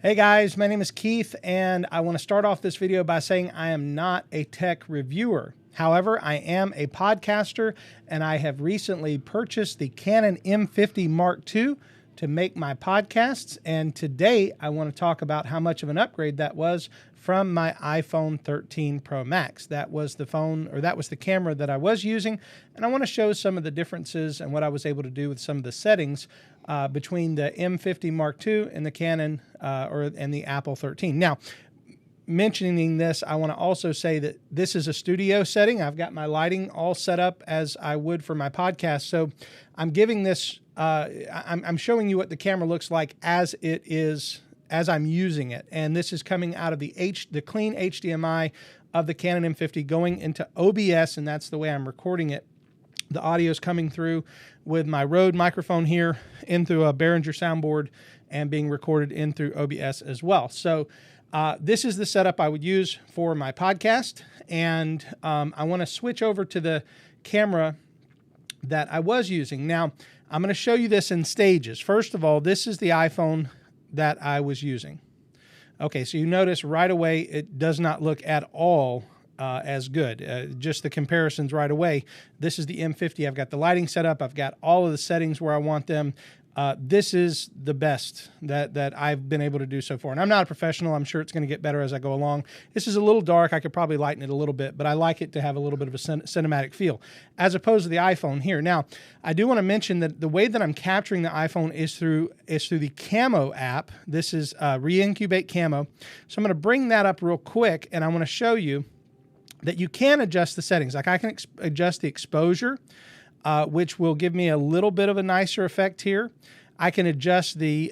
Hey guys, my name is Keith, and I want to start off this video by saying I am not a tech reviewer. However, I am a podcaster, and I have recently purchased the Canon M50 Mark II to make my podcasts. And today I want to talk about how much of an upgrade that was from my iPhone 13 Pro Max. That was the phone, or that was the camera that I was using. And I want to show some of the differences and what I was able to do with some of the settings between the M50 Mark II and the Canon and the Apple 13. Now, mentioning this, I want to also say that this is a studio setting. I've got my lighting all set up as I would for my podcast. So I'm giving this, I'm showing you what the camera looks like as it is, as I'm using it. And this is coming out of the clean HDMI of the Canon M50 going into OBS, and that's the way I'm recording it. The audio is coming through with my Rode microphone here in through a Behringer soundboard and being recorded in through OBS as well. So this is the setup I would use for my podcast. And I want to switch over to the camera that I was using. Now, I'm going to show you this in stages. First of all, this is the iPhone that I was using. Okay, so you notice right away it does not look at all as good. Just the comparisons right away. This is the M50. I've got the lighting set up. I've got all of the settings where I want them. This is the best that I've been able to do so far. And I'm not a professional. I'm sure it's going to get better as I go along. This is a little dark. I could probably lighten it a little bit, but I like it to have a little bit of a cinematic feel as opposed to the iPhone here. Now, I do want to mention that the way that I'm capturing the iPhone is through the Camo app. This is reincubate camo. So I'm going to bring that up real quick, and I want to show you that you can adjust the settings. Like I can adjust the exposure, which will give me a little bit of a nicer effect here. I can adjust the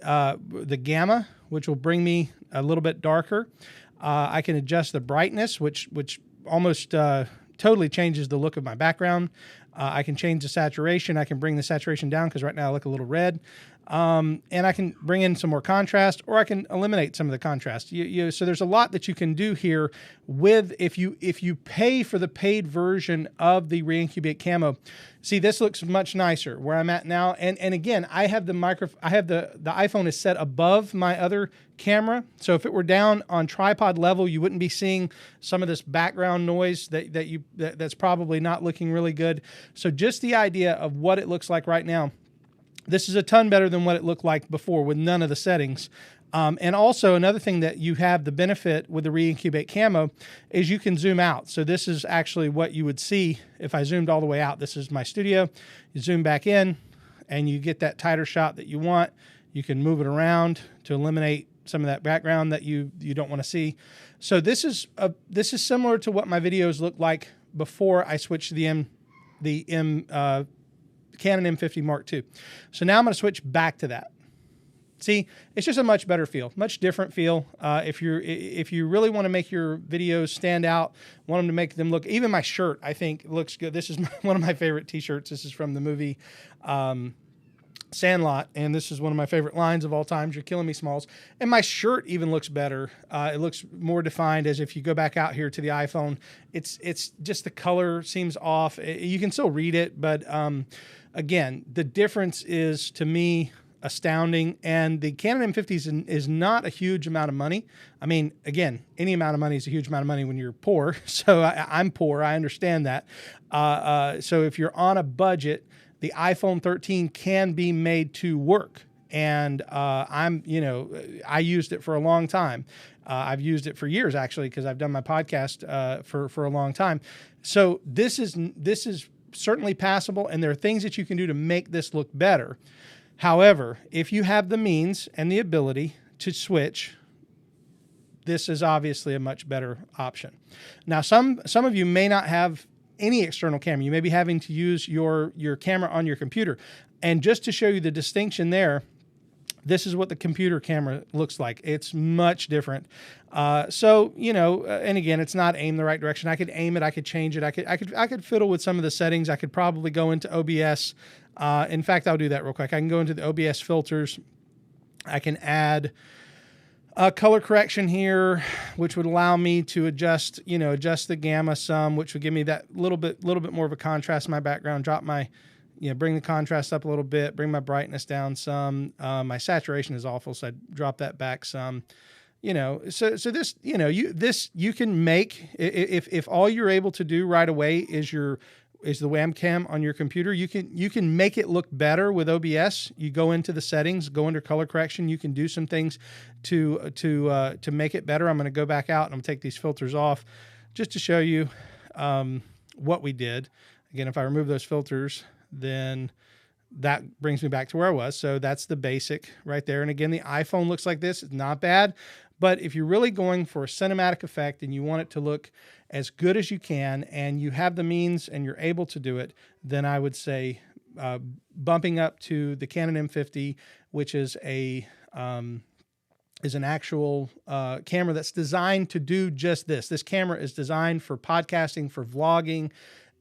gamma, which will bring me a little bit darker. I can adjust the brightness, which almost totally changes the look of my background. I can change the saturation. I can bring the saturation down because right now I look a little red. And I can bring in some more contrast, or I can eliminate some of the contrast. So there's a lot that you can do here with if you pay for the paid version of the reincubate camo. See, this looks much nicer where I'm at now. And again, I have the iPhone is set above my other camera. So if it were down on tripod level, you wouldn't be seeing some of this background noise that's probably not looking really good. So just the idea of what it looks like right now. This is a ton better than what it looked like before with none of the settings. And also another thing that you have the benefit with the reincubate camo is you can zoom out. So this is actually what you would see if I zoomed all the way out. This is my studio. You zoom back in and you get that tighter shot that you want. You can move it around to eliminate some of that background that you don't want to see. So this is similar to what my videos looked like before I switched to the Canon M50 Mark II. So now I'm going to switch back to that. See, it's just a much better feel, much different feel. If you really want to make your videos stand out, want them to make them look, even my shirt, I think looks good. This is one of my favorite t-shirts. This is from the movie Sandlot, and this is one of my favorite lines of all time. You're killing me, Smalls. And my shirt even looks better. It looks more defined as if you go back out here to the iPhone. It's just the color seems off. You can still read it, but again, the difference is, to me, astounding. And the Canon M50 is not a huge amount of money. I mean, again, any amount of money is a huge amount of money when you're poor. So I'm poor. I understand that. So if you're on a budget, the iPhone 13 can be made to work. And I used it for a long time. I've used it for years, actually, because I've done my podcast for a long time. So this is certainly passable, and there are things that you can do to make this look better. However, if you have the means and the ability to switch, this is obviously a much better option. Now, some of you may not have any external camera. You may be having to use your camera on your computer. And just to show you the distinction there, this is what the computer camera looks like. It's much different. And again, it's not aimed the right direction. I could aim it. I could change it. I could fiddle with some of the settings. I could probably go into OBS. In fact, I'll do that real quick. I can go into the OBS filters. I can add color correction here, which would allow me to adjust the gamma some, which would give me that little bit more of a contrast in my background. Drop my you know, bring the contrast up a little bit, bring my brightness down some. My saturation is awful, so I drop that back some. You know, so this, you know, you can make, if all you're able to do right away is the webcam on your computer, you can make it look better with OBS. You go into the settings, go under color correction. You can do some things to make it better. I'm going to go back out and I'm going to take these filters off just to show you what we did. Again, if I remove those filters, then that brings me back to where I was. So that's the basic right there. And again, the iPhone looks like this. It's not bad. But if you're really going for a cinematic effect and you want it to look as good as you can, and you have the means and you're able to do it, then I would say bumping up to the Canon M50, which is an actual camera that's designed to do just this. This camera is designed for podcasting, for vlogging,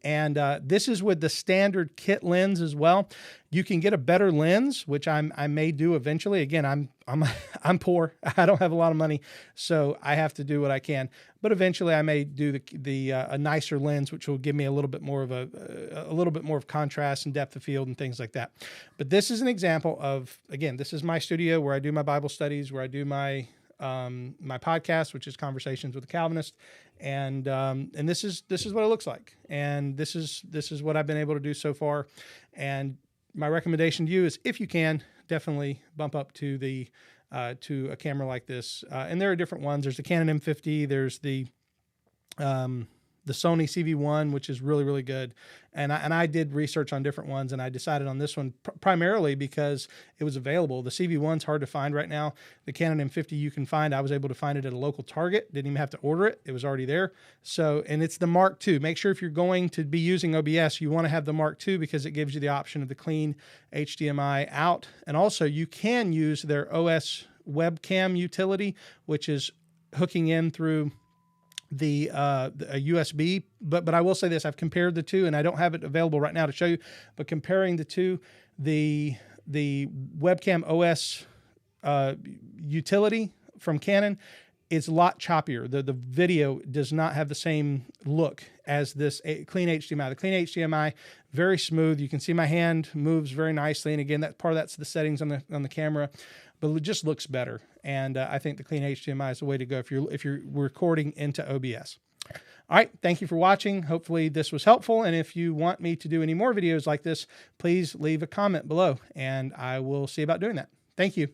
and this is with the standard kit lens as well. You can get a better lens, which I may do eventually. Again, I'm poor. I don't have a lot of money, so I have to do what I can. But eventually, I may do a nicer lens, which will give me a little bit more of contrast and depth of field and things like that. But this is an example of, again, this is my studio where I do my Bible studies, where I do my my podcast, which is Conversations with a Calvinist, and this is what it looks like, and this is what I've been able to do so far. And my recommendation to you is, if you can, definitely bump up to to a camera like this. And there are different ones. There's the Canon M50. There's the Sony CV1, which is really, really good. And I did research on different ones, and I decided on this one primarily because it was available. The CV1's hard to find right now. The Canon M50 you can find. I was able to find it at a local Target. Didn't even have to order it. It was already there. So, and it's the Mark II. Make sure if you're going to be using OBS, you want to have the Mark II because it gives you the option of the clean HDMI out. And also you can use their OS webcam utility, which is hooking in through a USB, but I will say this: I've compared the two, and I don't have it available right now to show you. But comparing the two, the webcam OS utility from Canon is a lot choppier. The video does not have the same look as this clean HDMI. The clean HDMI, very smooth. You can see my hand moves very nicely, and again, that's the settings on the camera. But it just looks better, and I think the clean HDMI is the way to go if you're recording into OBS. All right, thank you for watching. Hopefully this was helpful, and if you want me to do any more videos like this, please leave a comment below, and I will see about doing that. Thank you.